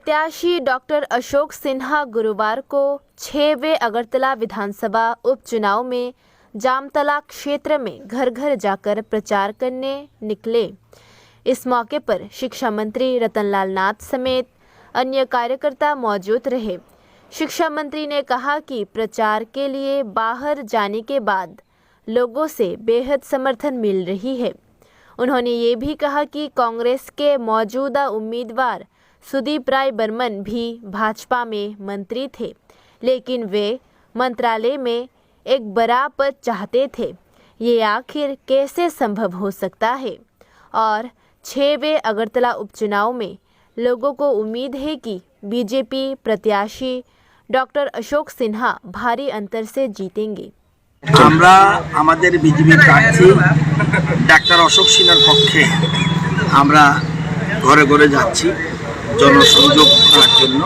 प्रत्याशी डॉक्टर अशोक सिन्हा गुरुवार को 6वें अगरतला विधानसभा उपचुनाव में जामतला क्षेत्र में घर घर जाकर प्रचार करने निकले। इस मौके पर शिक्षा मंत्री रतनलाल नाथ समेत अन्य कार्यकर्ता मौजूद रहे। शिक्षा मंत्री ने कहा कि प्रचार के लिए बाहर जाने के बाद लोगों से बेहद समर्थन मिल रही है। उन्होंने ये भी कहा कि कांग्रेस के मौजूदा उम्मीदवार सुदीप राय बर्मन भी भाजपा में मंत्री थे, लेकिन वे मंत्रालय में एक बड़ा पद चाहते थे। ये आखिर कैसे संभव हो सकता है? और 6वें अगरतला उपचुनाव में लोगों को उम्मीद है कि बीजेपी प्रत्याशी डॉक्टर अशोक सिन्हा भारी अंतर से जीतेंगे। আমরা আমাদের বিজেপি প্রার্থী ডাক্তার অশোক সিনহার পক্ষে আমরা ঘরে ঘরে যাচ্ছি জনসংযোগ করার জন্য।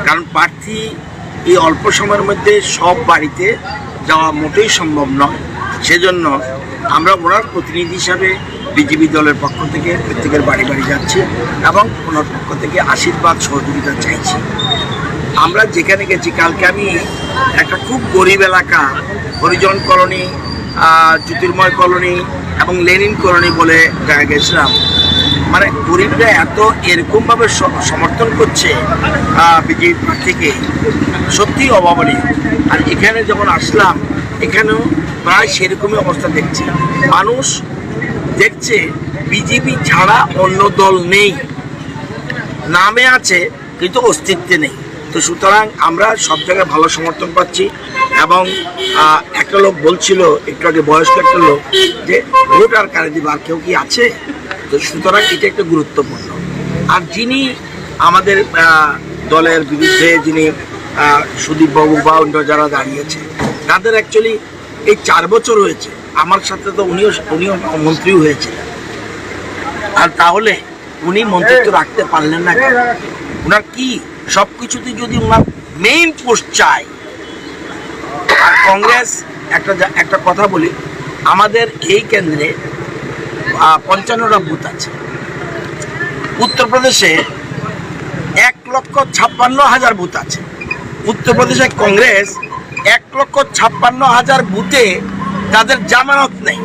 কারণ প্রার্থী এই অল্প সময়ের মধ্যে সব বাড়িতে যাওয়া মোটেই সম্ভব নয়। সেজন্য আমরা ওনার প্রতিনিধি হিসাবে বিজেপি দলের পক্ষ থেকে প্রত্যেকের বাড়ি বাড়ি যাচ্ছি এবং ওনার পক্ষ থেকে আশীর্বাদ সহযোগিতা চাইছি। আমরা যেখানে গেছি, কালকে আমি একটা খুব গরিব এলাকা হরিজন কলোনি, জ্যোতির্ময় কলোনি এবং লেনিন কলোনি বলে জায়গায় গেছিলাম। মানে গরিবরা এত এরকমভাবে সমর্থন করছে বিজেপি প্রার্থীকে, সত্যিই অভাবনীয়। আর এখানে যখন আসলাম, এখানেও প্রায় সেরকমই অবস্থা দেখছি। মানুষ দেখছে বিজেপি ছাড়া অন্য দল নেই, নামে আছে কিন্তু অস্তিত্বে নেই। তো সুতরাং আমরা সব জায়গায় ভালো সমর্থন পাচ্ছি। এবং একটা লোক বলছিল একটু আগে, বয়স্ক একটা লোক, যে ভোট আর কারে দিব, আর কেউ কি আছে? তো সুতরাং এটা একটা গুরুত্বপূর্ণ। আর যিনি আমাদের দলের বিরুদ্ধে, যিনি সুদীপবাবু বা অন্য যারা দাঁড়িয়েছে, তাদের অ্যাকচুয়ালি এই 4 বছর হয়েছে। আমার সাথে তো উনিও মন্ত্রীও হয়েছিলেন। আর তাহলে উনি মন্ত্রিত্ব রাখতে পারলেন না কেন? ওনার কি সব কিছুতে যদি ওনার মেইন পোস্ট চাই। আর কংগ্রেস একটা কথা বলি, আমাদের এই কেন্দ্রে 55টা বুথ আছে। উত্তরপ্রদেশে 1,56,000 বুথ আছে। উত্তরপ্রদেশে কংগ্রেস 1,56,000 বুথে তাদের জামানত নেই।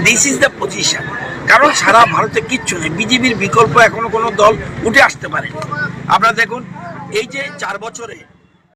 This is the position. কারণ সারা ভারতে কিচ্ছু নেই। বিজেপির বিকল্প এখনো কোনো দল উঠে আসতে পারেনি। আপনারা দেখুন, এই যে 4 বছরে